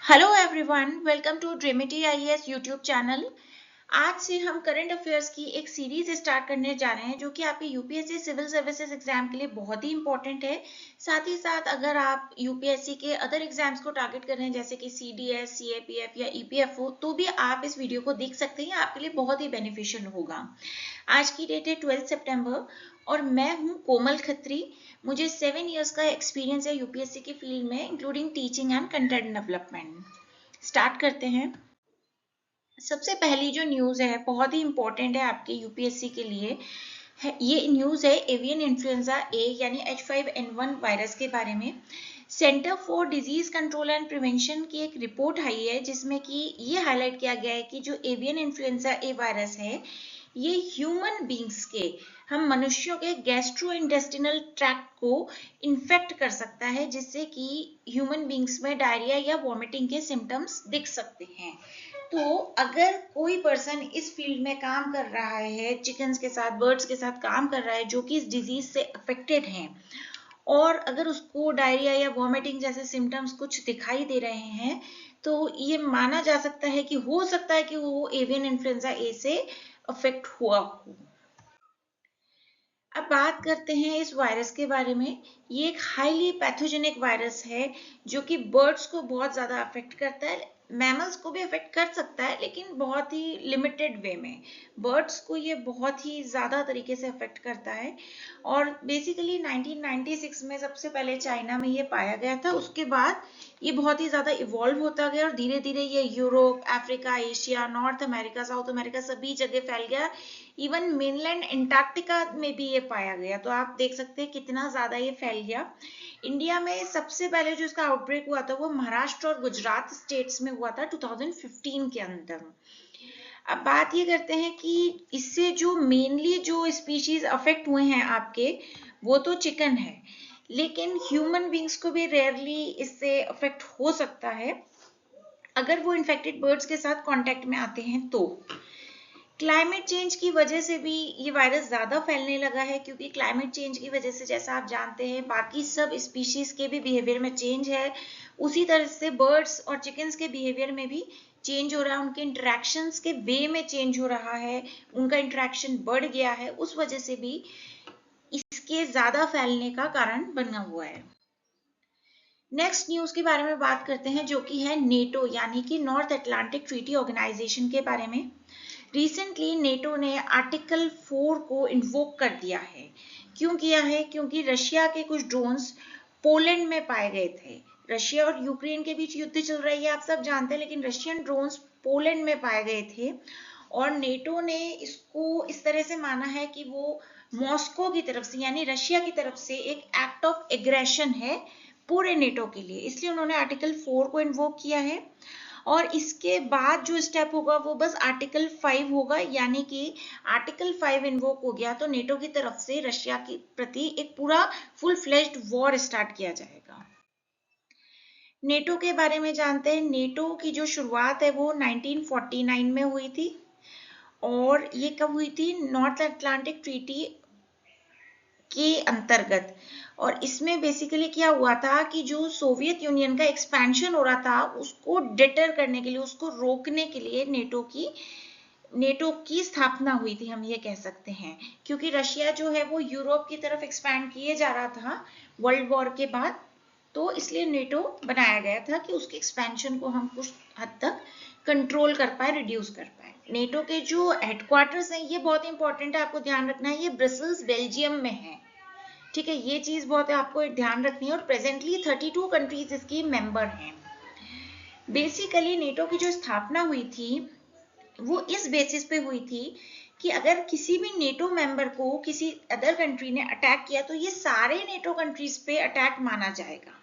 Hello everyone, welcome to Dreamity IAS YouTube channel. आज से हम करंट अफेयर्स की एक सीरीज स्टार्ट करने जा रहे हैं जो कि आपके यूपीएससी सिविल सर्विसेज एग्जाम के लिए बहुत ही इंपॉर्टेंट है। साथ ही साथ अगर आप यूपीएससी के अदर एग्जाम्स को टारगेट कर रहे हैं जैसे कि सीडीएस, सीएपीएफ या ईपीएफओ, तो भी आप इस वीडियो को देख सकते हैं, आपके लिए बहुत ही बेनिफिशियल होगा। आज की डेट है 12 सितंबर और मैं हूं कोमल खत्री। मुझे 7 इयर्स का एक्सपीरियंस है यूपीएससी की फील्ड में, including teaching and content development. Start करते हैं। सबसे पहली जो न्यूज़ है बहुत ही इंपॉर्टेंट है आपके यूपीएससी के लिए ये न्यूज़ है एवियन इन्फ्लुएंजा ए यानी H5N1 वायरस के बारे में। Centre for disease control and prevention की एक रिपोर्ट आई है जिसमें कि ये हाईलाइट किया गया है कि जो एवियन इन्फ्लुएंजा ए वायरस है ये ह्यूमन बींग्स के, हम मनुष्यों के गैस्ट्रो इंटेस्टिनल ट्रैक्ट को इन्फेक्ट कर सकता है जिससे कि ह्यूमन बींग्स में डायरिया या वॉमिटिंग के सिम्टम्स दिख सकते हैं। तो अगर कोई पर्सन इस फील्ड में काम कर रहा है, चिकन्स के साथ, बर्ड्स के साथ काम कर रहा है जो कि इस डिजीज से अफेक्टेड हैं, और अगर उसको डायरिया या वॉमिटिंग जैसे सिम्टम्स कुछ दिखाई दे रहे हैं तो ये माना जा सकता है कि हो सकता है कि वो एवियन इन्फ्लुएंजा ए से अफेक्ट हुआ हो। अब बात करते हैं इस वायरस के बारे में। ये एक हाईली पैथोजेनिक वायरस है जो कि बर्ड्स को बहुत ज़्यादा अफेक्ट करता है। मैमल्स को भी अफेक्ट कर सकता है लेकिन बहुत ही लिमिटेड वे में। बर्ड्स को ये बहुत ही ज़्यादा तरीके से अफेक्ट करता है और बेसिकली 1996 में सबसे पहले चाइना में ये पाया गया था। उसके बाद ये बहुत ही ज़्यादा इवॉल्व होता गया और धीरे धीरे ये Europe, Africa, Asia, north America, south America सभी जगह फैल गया। इवन मेनलैंड एंटार्क्टिका में भी ये पाया गया। तो आप देख सकते हैं कितना ज़्यादा ये फैल गया। इंडिया में सबसे पहले जो इसका आउटब्रेक हुआ था वो महाराष्ट्र और गुजरात स्टेट्स में हुआ था 2015 के अंदर। अब बात ये करते हैं कि इससे जो मेनली जो स्पीशीज अफेक्ट हुए हैं आपके, वो तो चिकन है, लेकिन ह्यूमन बींग्स को भी रेयरली इससे अफेक्ट हो सकता है अगर वो इन्फेक्टेड बर्ड्स के साथ कांटेक्ट में आते हैं तो। क्लाइमेट चेंज की वजह से भी ये वायरस ज़्यादा फैलने लगा है क्योंकि क्लाइमेट चेंज की वजह से जैसा आप जानते हैं बाकी सब स्पीशीज के भी बिहेवियर में चेंज है, उसी तरह से बर्ड्स और चिकन्स के बिहेवियर में भी चेंज हो रहा है, उनके इंटरेक्शंस के वे में चेंज हो रहा है, उनका इंटरेक्शन बढ़ गया है, उस वजह से भी इसके ज़्यादा फैलने का कारण बना हुआ है। नेक्स्ट न्यूज़ के बारे में बात करते हैं जो कि है नेटो यानी कि नॉर्थ अटलांटिक ट्रीटी ऑर्गेनाइजेशन के बारे में। रिसेंटली नेटो ने आर्टिकल 4 को इन्वोक कर दिया है। क्यों किया है? क्योंकि रशिया के कुछ ड्रोन्स पोलैंड में पाए गए थे। रशिया और यूक्रेन के बीच युद्ध चल रहा है, ये आप सब जानते हैं, लेकिन रशियन ड्रोन्स पोलैंड में पाए गए थे और नेटो ने इसको इस तरह से माना है कि वो मॉस्को की तरफ से यानी रशिया की तरफ से एक एक्ट ऑफ एग्रेशन है पूरे नेटो के लिए, इसलिए उन्होंने आर्टिकल 4 को इन्वोक किया है। और इसके बाद जो स्टेप होगा वो बस आर्टिकल 5 होगा, यानी कि आर्टिकल 5 इन्वोक हो गया तो नेटो की तरफ से रशिया के प्रति एक पूरा फुल फ्लेज्ड वॉर स्टार्ट किया जाएगा। नेटो के बारे में जानते हैं। नेटो की जो शुरुआत है वो 1949 में हुई थी और ये कब हुई थी? नॉर्थ अटलांटिक ट्रीटी के अंतर्गत। और इसमें बेसिकली क्या हुआ था कि जो सोवियत यूनियन का एक्सपेंशन हो रहा था उसको डिटर करने के लिए, उसको रोकने के लिए नेटो की स्थापना हुई थी, हम ये कह सकते हैं, क्योंकि रशिया जो है वो यूरोप की तरफ एक्सपैंड किए जा रहा था वर्ल्ड वॉर के बाद, तो इसलिए नेटो बनाया गया था कि उसके एक्सपेंशन को हम कुछ हद तक कंट्रोल कर पाए, रिड्यूस कर पाए। नेटो के जो हेडक्वार्टर्स हैं ये बहुत इंपॉर्टेंट है, आपको ध्यान रखना है, ये ब्रसल्स बेल्जियम में है। ठीक है, ये चीज बहुत है, आपको ध्यान रखनी है। और प्रेजेंटली 32 कंट्रीज इसकी मेंबर हैं। बेसिकली नेटो की जो स्थापना हुई थी वो इस बेसिस पे हुई थी कि अगर किसी भी नेटो मेंबर को किसी अदर कंट्री ने अटैक किया तो ये सारे नेटो कंट्रीज पे अटैक माना जाएगा।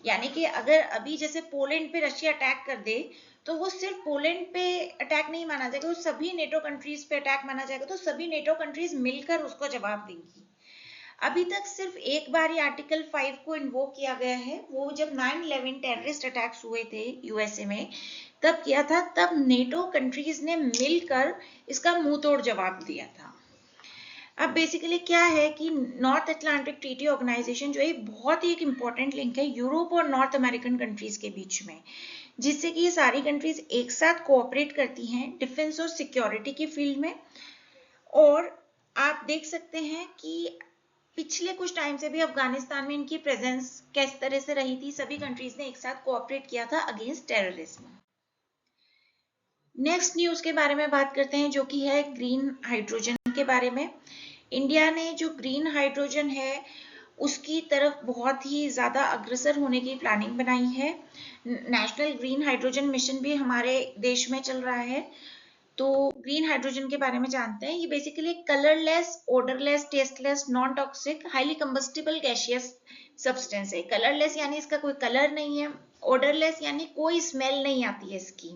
यानी कि अगर अभी जैसे पोलैंड पे रशिया अटैक कर दे तो वो सिर्फ पोलैंड पे अटैक नहीं माना जाएगा, वो सभी नेटो कंट्रीज पे अटैक माना जाएगा, तो सभी नेटो कंट्रीज मिलकर उसको जवाब देंगी। अभी तक सिर्फ एक बार ही आर्टिकल 5 को इन्वोक किया गया है, वो जब 9/11 टेररिस्ट अटैक्स हुए थे यूएसए में तब किया था, तब नेटो कंट्रीज ने मिलकर इसका मुंह तोड़ जवाब दिया था। अब बेसिकली क्या है कि नॉर्थ अटलांटिक ट्रीटी ऑर्गेनाइजेशन जो है बहुत ही एक इम्पॉर्टेंट लिंक है यूरोप और नॉर्थ अमेरिकन कंट्रीज के बीच में, जिससे कि ये सारी कंट्रीज एक साथ कोऑपरेट करती हैं डिफेंस और सिक्योरिटी की फील्ड में। और आप देख सकते हैं कि पिछले कुछ टाइम से भी अफगानिस्तान में इनकी प्रेजेंस किस तरह से रही थी, सभी कंट्रीज ने एक साथ कोऑपरेट किया था अगेंस्ट टेररिज्म। नेक्स्ट न्यूज के बारे में बात करते हैं जो कि है ग्रीन हाइड्रोजन के बारे में। इंडिया ने जो ग्रीन हाइड्रोजन है उसकी तरफ बहुत ही ज़्यादा अग्रसर होने की प्लानिंग बनाई है। नेशनल ग्रीन हाइड्रोजन मिशन भी हमारे देश में चल रहा है। तो ग्रीन हाइड्रोजन के बारे में जानते हैं। ये basically colourless, odourless, tasteless, non toxic, highly combustible gaseous substance है। कलरलेस यानी इसका कोई कलर नहीं है, ओडरलेस यानी कोई स्मेल नहीं आती है इसकी,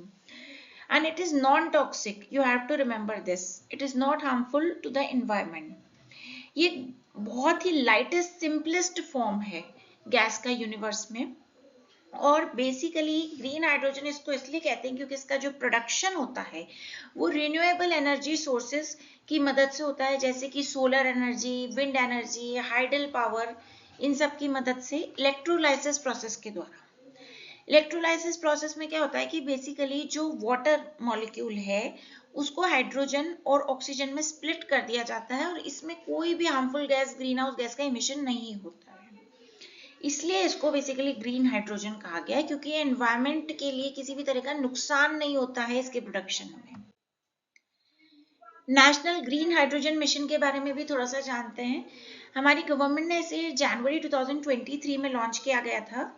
and it is non-toxic. You have to remember this. It is not harmful to the environment. ये बहुत ही लाइटेस्ट सिंपलेस्ट फॉर्म है गैस का यूनिवर्स में। और बेसिकली ग्रीन हाइड्रोजन इसको इसलिए कहते हैं क्योंकि इसका जो प्रोडक्शन होता है वो रिन्यूएबल एनर्जी सोर्सेस की मदद से होता है, जैसे कि solar energy, wind energy, hydel power, इन सब की मदद से इलेक्ट्रोलाइसिस प्रोसेस के द्वारा। इलेक्ट्रोलाइसिस प्रोसेस में क्या होता है कि बेसिकली जो वाटर मॉलिक्यूल है उसको हाइड्रोजन और ऑक्सीजन में स्प्लिट कर दिया जाता है और इसमें कोई भी harmful gas, green house gas का इमिशन नहीं होता है। इसलिए इसको बेसिकली ग्रीन हाइड्रोजन कहा गया है क्योंकि एनवायरमेंट के लिए किसी भी तरह का नुकसान नहीं होता है इसके प्रोडक्शन में। नेशनल ग्रीन हाइड्रोजन मिशन के बारे में भी थोड़ा सा जानते हैं। हमारी गवर्नमेंट ने इसे जनवरी 2023 में लॉन्च किया गया था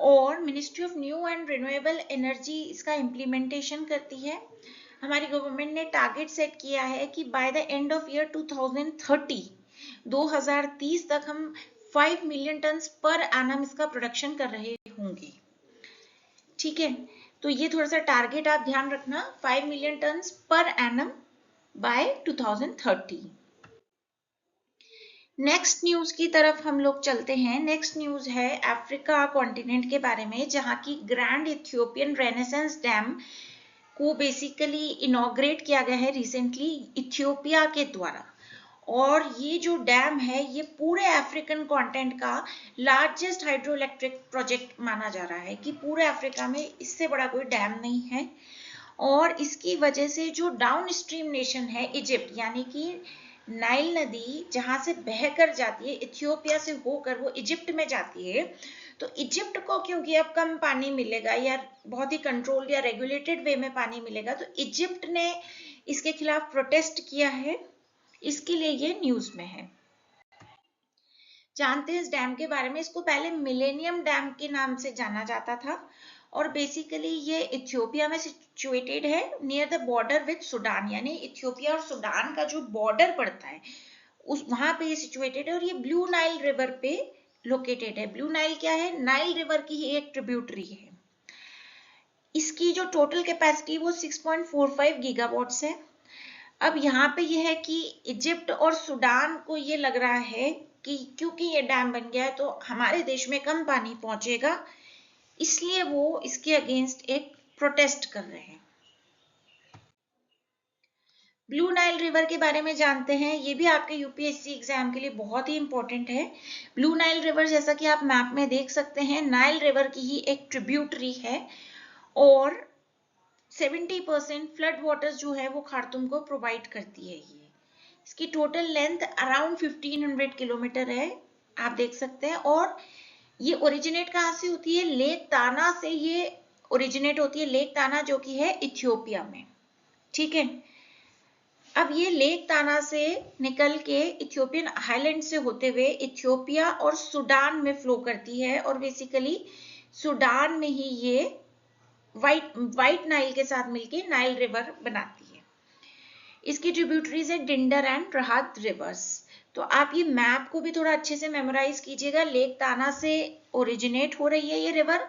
और ministry of new and renewable energy इसका इम्प्लीमेंटेशन करती है। हमारी गवर्नमेंट ने टारगेट सेट किया है कि by the end of year 2030 तक हम 5 मिलियन टन पर एनम इसका प्रोडक्शन कर रहे होंगे। ठीक है, तो ये थोड़ा सा टारगेट आप ध्यान रखना, 5 million ton per annum by 2030। Next news की तरफ हम लोग चलते हैं। नेक्स्ट न्यूज है अफ्रीका कॉन्टिनेंट के बारे में, जहां की ग्रैंड इथियोपियन रेनेसेंस डैम को बेसिकली इनॉग्रेट किया गया है रिसेंटली इथियोपिया के द्वारा। और ये जो डैम है ये पूरे अफ्रीकन कॉन्टिनेंट का लार्जेस्ट हाइड्रो इलेक्ट्रिक प्रोजेक्ट माना जा रहा है कि पूरे अफ्रीका में इससे बड़ा कोई डैम नहीं है। और इसकी वजह से जो डाउन स्ट्रीम नेशन है इजिप्ट, यानी कि नाइल नदी जहां से बहकर जाती है इथियोपिया से होकर वो इजिप्ट में जाती है, तो इजिप्ट को क्योंकि अब कम पानी मिलेगा या बहुत ही कंट्रोल्ड या रेगुलेटेड वे में पानी मिलेगा, तो इजिप्ट ने इसके खिलाफ प्रोटेस्ट किया है। इसके लिए ये न्यूज में है। जानते हैं इस डैम के बारे में। इसको पहले मिलेनियम डैम के नाम से जाना जाता था और बेसिकली ये इथियोपिया में सिचुएटेड है near the border with Sudan, यानी इथियोपिया और सुडान का जो बॉर्डर पड़ता है उस वहां पे ये सिचुएटेड है और ये ब्लू नाइल रिवर पे लोकेटेड है। ब्लू नाइल क्या है? नाइल रिवर की ही एक ट्रिब्यूटरी है। इसकी जो टोटल कैपेसिटी वो 6.45 गीगावाट्स है। अब यहाँ पे ये है कि इजिप्ट और सुडान को ये लग रहा है कि क्योंकि ये डैम बन गया है तो हमारे देश में कम पानी पहुंचेगा, इसलिए वो इसके अगेंस्ट एक प्रोटेस्ट कर रहे हैं। ब्लू नाइल रिवर के बारे में जानते हैं। ये भी आपके यूपीएससी एग्जाम के लिए बहुत ही इंपॉर्टेंट है। ब्लू नाइल रिवर जैसा कि आप मैप में देख सकते हैं नाइल रिवर की ही एक ट्रिब्यूटरी है और 70% फ्लड वाटर्स जो है वो खार्तूम को प्रोवाइड करती है। ये इसकी टोटल लेंथ अराउंड 1500 किलोमीटर है, आप देख सकते हैं। और ये ओरिजिनेट कहाँ से होती है? लेक ताना से ये ओरिजिनेट होती है। लेक ताना जो कि है इथियोपिया में। ठीक है, अब ये लेक ताना से निकल के इथियोपियन आइलैंड से होते हुए इथियोपिया और सुडान में फ्लो करती है और बेसिकली सुडान में ही ये व्हाइट नाइल के साथ मिलके नाइल रिवर बनाती है। इसकी ट्रिब्यूटरीज है डिंडर एंड रहात रिवर्स। तो आप ये मैप को भी थोड़ा अच्छे से मेमोराइज कीजिएगा। लेक ताना से ओरिजिनेट हो रही है ये रिवर,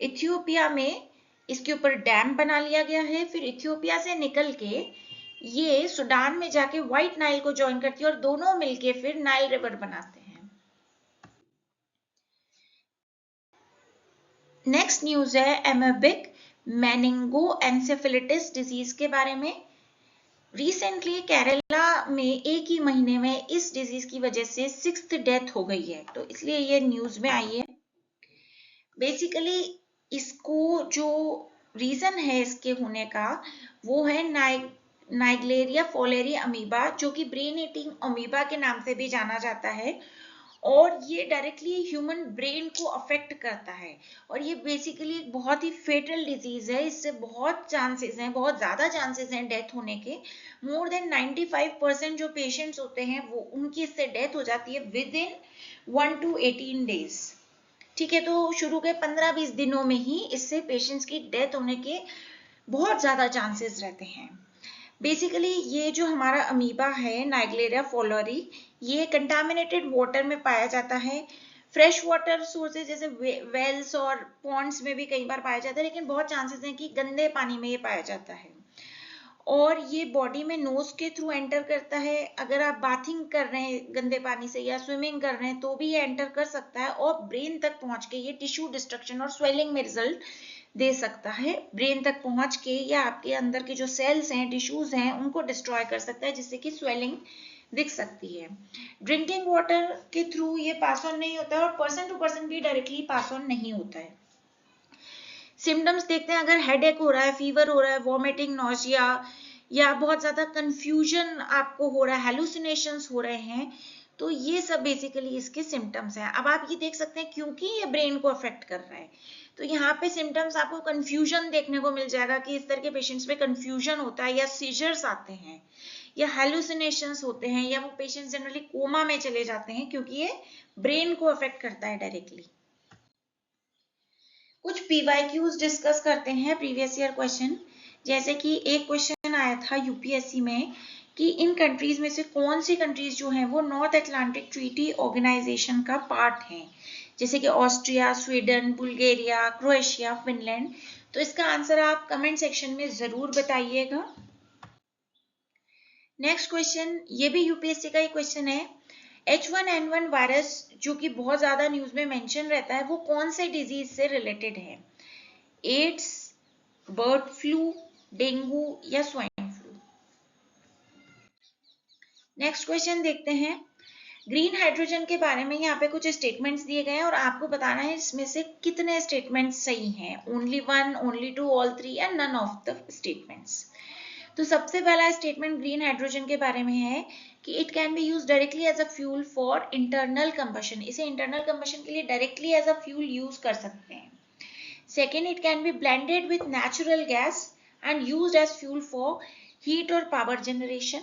इथियोपिया में इसके ऊपर डैम बना लिया गया है, फिर इथियोपिया से निकल के ये सुडान में जाके व्हाइट नाइल को ज्वाइन करती है और दोनों मिलके फिर नाइल रिवर बनाते हैं। नेक्स्ट न्यूज है एमेबिक मेनिंगोएन्सेफेलिटिस डिजीज के बारे में। रिसेंटली केरला में एक ही महीने में इस डिजीज की वजह से 6th डेथ हो गई है, तो इसलिए ये न्यूज में आई है। बेसिकली इसको जो रीजन है इसके होने का वो है नाइग्लेरिया फॉलेरी अमीबा, जो कि ब्रेन ईटिंग अमीबा के नाम से भी जाना जाता है, और ये डायरेक्टली ह्यूमन ब्रेन को अफेक्ट करता है, और ये बेसिकली एक बहुत ही फेटल डिजीज है। इससे बहुत चांसेस हैं, बहुत ज्यादा चांसेस हैं डेथ होने के। मोर देन 95% जो पेशेंट्स होते हैं वो उनकी इससे डेथ हो जाती है विद इन 1 to 18 डेज। ठीक है, तो शुरू के 15-20 दिनों में ही इससे पेशेंट्स की डेथ होने के बहुत ज्यादा चांसेस रहते हैं। बेसिकली ये जो हमारा अमीबा है नाइग्लेरिया फॉलोरी, ये कंटामिनेटेड वाटर में पाया जाता है। फ्रेश वाटर सोर्सेज जैसे वेल्स और पॉन्ड्स में भी कई बार पाया जाता है, लेकिन बहुत चांसेस हैं कि गंदे पानी में ये पाया जाता है। और ये बॉडी में नोज के थ्रू एंटर करता है। अगर आप बाथिंग कर रहे हैं गंदे पानी से या स्विमिंग कर रहे हैं तो भी ये एंटर कर सकता है, और ब्रेन तक पहुंच के ये टिश्यू डिस्ट्रक्शन और स्वेलिंग में रिजल्ट दे सकता है। ब्रेन तक पहुंच के या आपके अंदर के जो सेल्स हैं, टिश्यूज हैं, उनको डिस्ट्रॉय कर सकता है, जिससे कि स्वेलिंग दिख सकती है। ड्रिंकिंग वाटर के थ्रू ये पास ऑन नहीं होता है, और पर्सन टू पर्सन भी डायरेक्टली पास ऑन नहीं होता है। सिम्टम्स देखते हैं, अगर हेडेक हो रहा है, फीवर हो रहा है, वॉमिटिंग, नोजिया, या बहुत ज्यादा कंफ्यूजन आपको हो रहा है, हेलुसिनेशंस हो रहे हैं, तो ये सब बेसिकली इसके सिम्टम्स हैं। अब आप ये देख सकते हैं क्योंकि ये ब्रेन को अफेक्ट कर रहा है, तो यहाँ पे सिम्टम्स आपको कंफ्यूजन देखने को मिल जाएगा कि इस तरह के पेशेंट्स में कंफ्यूजन होता है, या सीजर्स आते हैं, या हेलुसिनेशंस होते हैं, या वो पेशेंट्स जनरली कोमा में चले जाते हैं, क्योंकि ये ब्रेन को अफेक्ट करता है डायरेक्टली। कुछ पीवाईक्यूज डिस्कस करते हैं, प्रीवियस ईयर क्वेश्चन। जैसे कि एक क्वेश्चन आया था यूपीएससी में कि इन कंट्रीज में से कौन सी कंट्रीज जो हैं वो नॉर्थ अटलांटिक ट्रीटी ऑर्गेनाइजेशन का पार्ट हैं, जैसे कि Austria, Sweden, Bulgaria, Croatia, Finland. तो इसका आंसर आप कमेंट सेक्शन में जरूर बताइएगा। नेक्स्ट क्वेश्चन, ये भी यूपीएससी का ही क्वेश्चन है। H1N1 वायरस जो कि बहुत ज्यादा न्यूज में मेंशन रहता है, वो कौन से डिजीज से रिलेटेड है? एड्स, बर्ड फ्लू, डेंगू, या स्वाइन फ्लू? नेक्स्ट क्वेश्चन देखते हैं। ग्रीन हाइड्रोजन के बारे में यहाँ पे कुछ स्टेटमेंट्स दिए गए हैं, और आपको बताना है इसमें से कितने स्टेटमेंट्स सही हैं। Only one, only two, all three, या नन ऑफ द स्टेटमेंट्स। तो सबसे पहला स्टेटमेंट ग्रीन हाइड्रोजन के बारे में है कि it can be use directly as a fuel for internal combustion. इसे इंटरनल कंबशन के लिए directly as a fuel use कर सकते हैं। Second, it can be blended with natural gas and used as fuel for heat or power generation.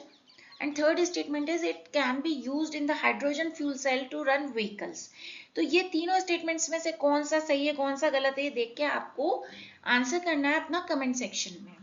And third statement is it can be used in the hydrogen fuel cell to run vehicles. तो ये तीनों statements में से कौन सा सही है, कौन सा गलत है, ये देख के आपको आंसर करना है अपना कमेंट सेक्शन में।